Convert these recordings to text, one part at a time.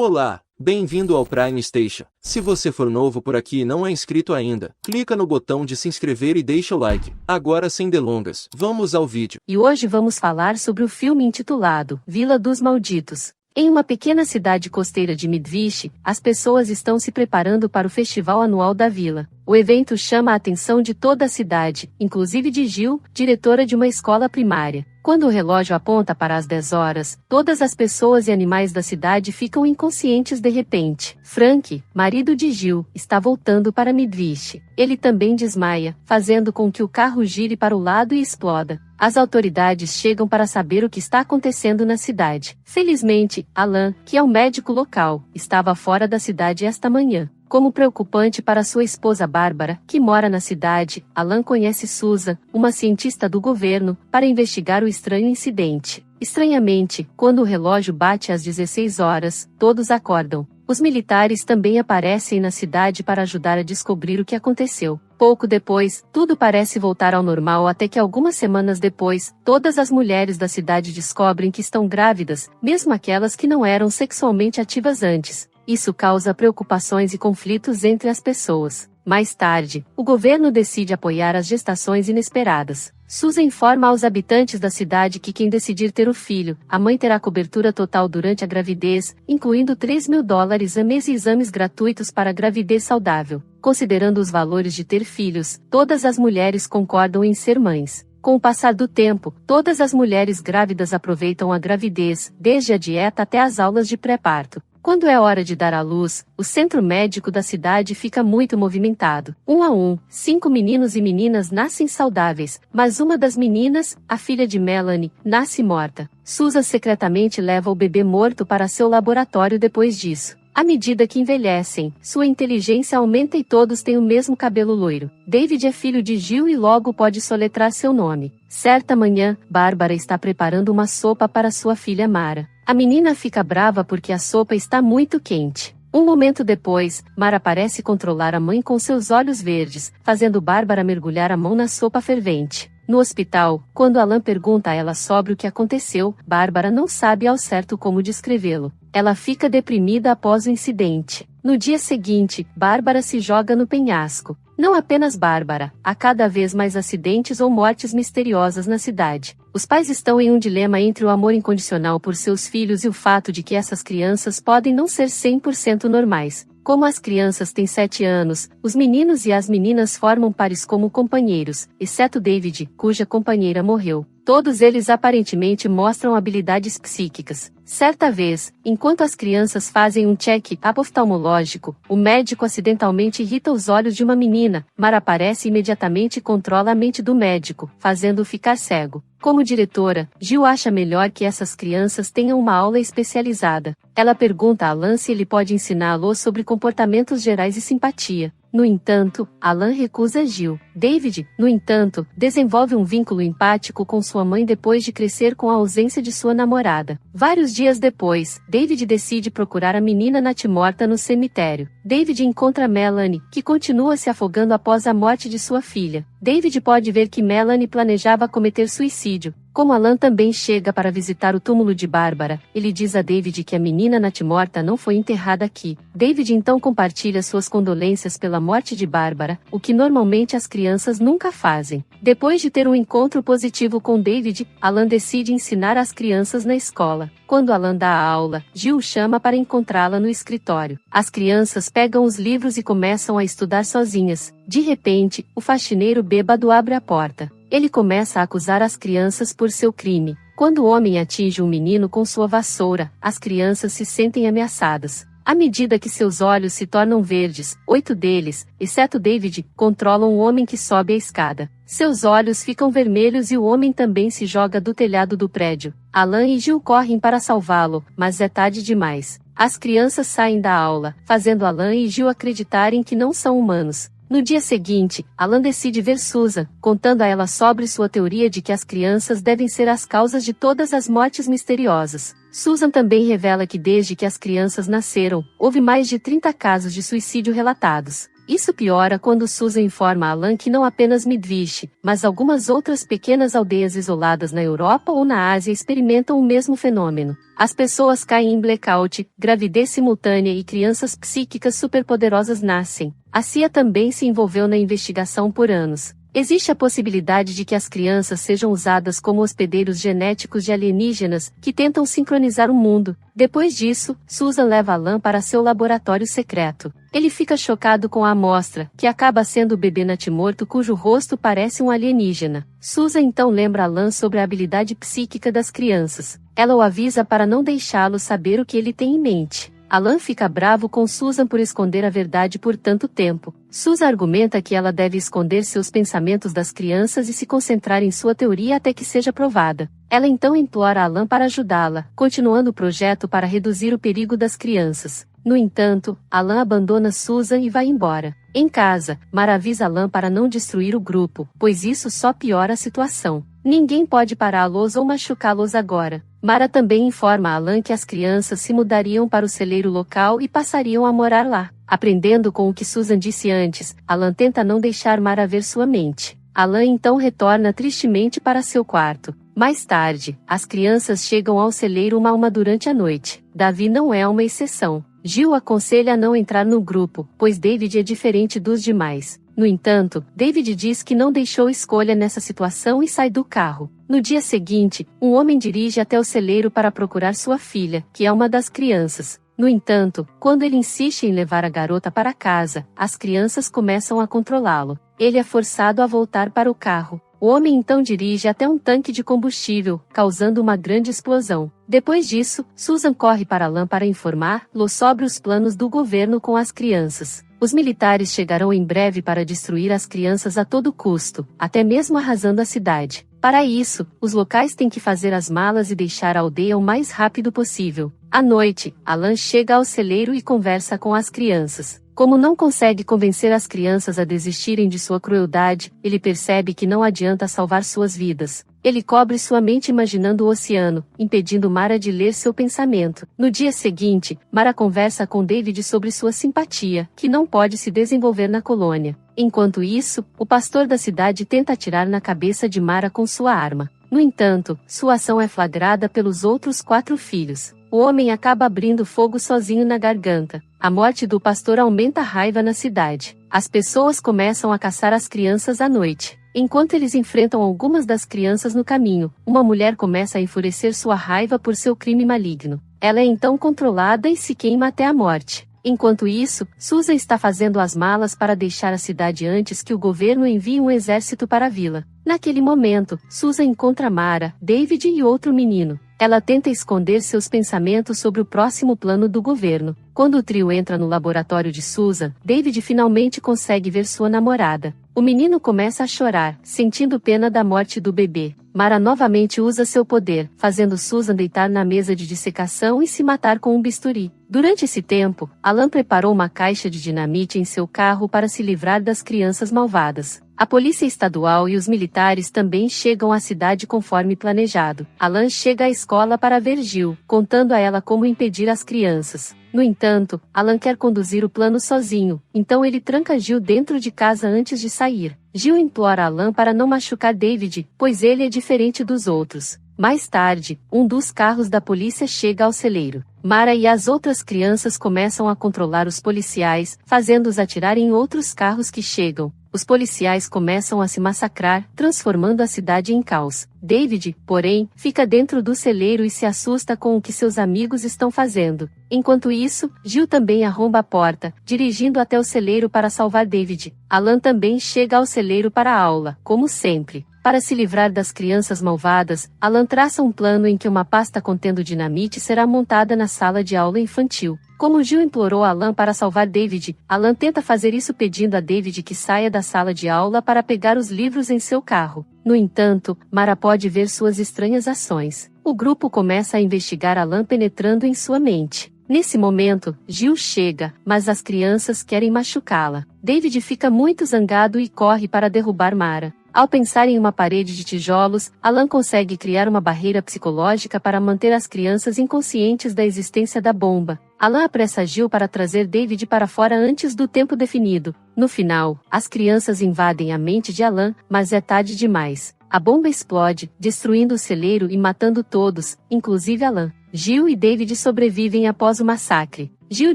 Olá, bem-vindo ao Prime Station. Se você for novo por aqui e não é inscrito ainda, clica no botão de se inscrever e deixa o like. Agora sem delongas, vamos ao vídeo. E hoje vamos falar sobre o filme intitulado Vila dos Malditos. Em uma pequena cidade costeira de Midvish, as pessoas estão se preparando para o festival anual da vila. O evento chama a atenção de toda a cidade, inclusive de Jill, diretora de uma escola primária. Quando o relógio aponta para as 10 horas, todas as pessoas e animais da cidade ficam inconscientes de repente. Frank, marido de Jill, está voltando para Midvish. Ele também desmaia, fazendo com que o carro gire para o lado e exploda. As autoridades chegam para saber o que está acontecendo na cidade. Felizmente, Alan, que é o médico local, estava fora da cidade esta manhã. Como preocupante para sua esposa Bárbara, que mora na cidade, Alan conhece Susan, uma cientista do governo, para investigar o estranho incidente. Estranhamente, quando o relógio bate às 16 horas, todos acordam. Os militares também aparecem na cidade para ajudar a descobrir o que aconteceu. Pouco depois, tudo parece voltar ao normal até que algumas semanas depois, todas as mulheres da cidade descobrem que estão grávidas, mesmo aquelas que não eram sexualmente ativas antes. Isso causa preocupações e conflitos entre as pessoas. Mais tarde, o governo decide apoiar as gestações inesperadas. Susan informa aos habitantes da cidade que quem decidir ter o filho, a mãe terá cobertura total durante a gravidez, incluindo $3.000 a mês e exames gratuitos para a gravidez saudável. Considerando os valores de ter filhos, todas as mulheres concordam em ser mães. Com o passar do tempo, todas as mulheres grávidas aproveitam a gravidez, desde a dieta até as aulas de pré-parto. Quando é hora de dar à luz, o centro médico da cidade fica muito movimentado. Um a um, 5 meninos e meninas nascem saudáveis, mas uma das meninas, a filha de Melanie, nasce morta. Susan secretamente leva o bebê morto para seu laboratório depois disso. À medida que envelhecem, sua inteligência aumenta e todos têm o mesmo cabelo loiro. David é filho de Jill e logo pode soletrar seu nome. Certa manhã, Bárbara está preparando uma sopa para sua filha Mara. A menina fica brava porque a sopa está muito quente. Um momento depois, Mara parece controlar a mãe com seus olhos verdes, fazendo Bárbara mergulhar a mão na sopa fervente. No hospital, quando Alan pergunta a ela sobre o que aconteceu, Bárbara não sabe ao certo como descrevê-lo. Ela fica deprimida após o incidente. No dia seguinte, Bárbara se joga no penhasco. Não apenas Bárbara, há cada vez mais acidentes ou mortes misteriosas na cidade. Os pais estão em um dilema entre o amor incondicional por seus filhos e o fato de que essas crianças podem não ser 100% normais. Como as crianças têm 7 anos, os meninos e as meninas formam pares como companheiros, exceto David, cuja companheira morreu. Todos eles aparentemente mostram habilidades psíquicas. Certa vez, enquanto as crianças fazem um check-up oftalmológico, o médico acidentalmente irrita os olhos de uma menina. Mara aparece e imediatamente controla a mente do médico, fazendo-o ficar cego. Como diretora, Jill acha melhor que essas crianças tenham uma aula especializada. Ela pergunta a Alan se ele pode ensiná-los sobre comportamentos gerais e simpatia. No entanto, Alan recusa Jill. David, no entanto, desenvolve um vínculo empático com sua mãe depois de crescer com a ausência de sua namorada. Vários dias depois, David decide procurar a menina natimorta no cemitério. David encontra Melanie, que continua se afogando após a morte de sua filha. David pode ver que Melanie planejava cometer suicídio. Como Alan também chega para visitar o túmulo de Bárbara, ele diz a David que a menina natimorta não foi enterrada aqui. David então compartilha suas condolências pela morte de Bárbara, o que normalmente as crianças nunca fazem. Depois de ter um encontro positivo com David, Alan decide ensinar as crianças na escola. Quando Alan dá a aula, Jill o chama para encontrá-la no escritório. As crianças pegam os livros e começam a estudar sozinhas. De repente, o faxineiro bêbado abre a porta. Ele começa a acusar as crianças por seu crime. Quando o homem atinge um menino com sua vassoura, as crianças se sentem ameaçadas. À medida que seus olhos se tornam verdes, 8 deles, exceto David, controlam o homem que sobe a escada. Seus olhos ficam vermelhos e o homem também se joga do telhado do prédio. Alan e Jill correm para salvá-lo, mas é tarde demais. As crianças saem da aula, fazendo Alan e Jill acreditarem que não são humanos. No dia seguinte, Alan decide ver Susan, contando a ela sobre sua teoria de que as crianças devem ser as causas de todas as mortes misteriosas. Susan também revela que desde que as crianças nasceram, houve mais de 30 casos de suicídio relatados. Isso piora quando Susan informa Alan que não apenas Midvish, mas algumas outras pequenas aldeias isoladas na Europa ou na Ásia experimentam o mesmo fenômeno. As pessoas caem em blackout, gravidez simultânea e crianças psíquicas superpoderosas nascem. A CIA também se envolveu na investigação por anos. Existe a possibilidade de que as crianças sejam usadas como hospedeiros genéticos de alienígenas que tentam sincronizar o mundo. Depois disso, Susan leva Alan para seu laboratório secreto. Ele fica chocado com a amostra, que acaba sendo o bebê natimorto cujo rosto parece um alienígena. Susan então lembra Alan sobre a habilidade psíquica das crianças. Ela o avisa para não deixá-lo saber o que ele tem em mente. Alan fica bravo com Susan por esconder a verdade por tanto tempo. Susan argumenta que ela deve esconder seus pensamentos das crianças e se concentrar em sua teoria até que seja provada. Ela então implora a Alan para ajudá-la, continuando o projeto para reduzir o perigo das crianças. No entanto, Alan abandona Susan e vai embora. Em casa, Mara avisa Alan para não destruir o grupo, pois isso só piora a situação. Ninguém pode pará-los ou machucá-los agora. Mara também informa a Alan que as crianças se mudariam para o celeiro local e passariam a morar lá. Aprendendo com o que Susan disse antes, Alan tenta não deixar Mara ver sua mente. Alan então retorna tristemente para seu quarto. Mais tarde, as crianças chegam ao celeiro uma a uma durante a noite. Davi não é uma exceção. Jill aconselha a não entrar no grupo, pois David é diferente dos demais. No entanto, David diz que não deixou escolha nessa situação e sai do carro. No dia seguinte, um homem dirige até o celeiro para procurar sua filha, que é uma das crianças. No entanto, quando ele insiste em levar a garota para casa, as crianças começam a controlá-lo. Ele é forçado a voltar para o carro. O homem então dirige até um tanque de combustível, causando uma grande explosão. Depois disso, Susan corre para Alan para informar-lo sobre os planos do governo com as crianças. Os militares chegarão em breve para destruir as crianças a todo custo, até mesmo arrasando a cidade. Para isso, os locais têm que fazer as malas e deixar a aldeia o mais rápido possível. À noite, Alan chega ao celeiro e conversa com as crianças. Como não consegue convencer as crianças a desistirem de sua crueldade, ele percebe que não adianta salvar suas vidas. Ele cobre sua mente imaginando o oceano, impedindo Mara de ler seu pensamento. No dia seguinte, Mara conversa com David sobre sua simpatia, que não pode se desenvolver na colônia. Enquanto isso, o pastor da cidade tenta atirar na cabeça de Mara com sua arma. No entanto, sua ação é flagrada pelos outros 4 filhos. O homem acaba abrindo fogo sozinho na garganta. A morte do pastor aumenta a raiva na cidade. As pessoas começam a caçar as crianças à noite. Enquanto eles enfrentam algumas das crianças no caminho, uma mulher começa a enfurecer sua raiva por seu crime maligno. Ela é então controlada e se queima até a morte. Enquanto isso, Susan está fazendo as malas para deixar a cidade antes que o governo envie um exército para a vila. Naquele momento, Susan encontra Mara, David e outro menino. Ela tenta esconder seus pensamentos sobre o próximo plano do governo. Quando o trio entra no laboratório de Susan, David finalmente consegue ver sua namorada. O menino começa a chorar, sentindo pena da morte do bebê. Mara novamente usa seu poder, fazendo Susan deitar na mesa de dissecação e se matar com um bisturi. Durante esse tempo, Alan preparou uma caixa de dinamite em seu carro para se livrar das crianças malvadas. A polícia estadual e os militares também chegam à cidade conforme planejado. Alan chega à escola para ver Jill, contando a ela como impedir as crianças. No entanto, Alan quer conduzir o plano sozinho, então ele tranca Jill dentro de casa antes de sair. Jill implora a Alan para não machucar David, pois ele é diferente dos outros. Mais tarde, um dos carros da polícia chega ao celeiro. Mara e as outras crianças começam a controlar os policiais, fazendo-os atirar em outros carros que chegam. Os policiais começam a se massacrar, transformando a cidade em caos. David, porém, fica dentro do celeiro e se assusta com o que seus amigos estão fazendo. Enquanto isso, Jill também arromba a porta, dirigindo até o celeiro para salvar David. Alan também chega ao celeiro para a aula, como sempre. Para se livrar das crianças malvadas, Alan traça um plano em que uma pasta contendo dinamite será montada na sala de aula infantil. Como Jill implorou a Alan para salvar David, Alan tenta fazer isso pedindo a David que saia da sala de aula para pegar os livros em seu carro. No entanto, Mara pode ver suas estranhas ações. O grupo começa a investigar Alan penetrando em sua mente. Nesse momento, Jill chega, mas as crianças querem machucá-la. David fica muito zangado e corre para derrubar Mara. Ao pensar em uma parede de tijolos, Alan consegue criar uma barreira psicológica para manter as crianças inconscientes da existência da bomba. Alan apressa Jill para trazer David para fora antes do tempo definido. No final, as crianças invadem a mente de Alan, mas é tarde demais. A bomba explode, destruindo o celeiro e matando todos, inclusive Alan. Jill e David sobrevivem após o massacre. Jill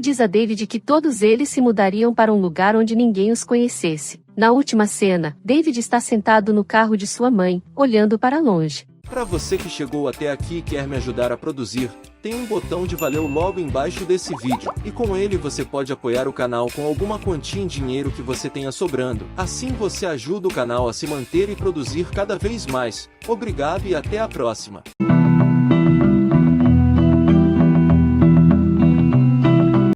diz a David que todos eles se mudariam para um lugar onde ninguém os conhecesse. Na última cena, David está sentado no carro de sua mãe, olhando para longe. Para você que chegou até aqui e quer me ajudar a produzir, tem um botão de valeu logo embaixo desse vídeo, e com ele você pode apoiar o canal com alguma quantia em dinheiro que você tenha sobrando. Assim você ajuda o canal a se manter e produzir cada vez mais. Obrigado e até a próxima.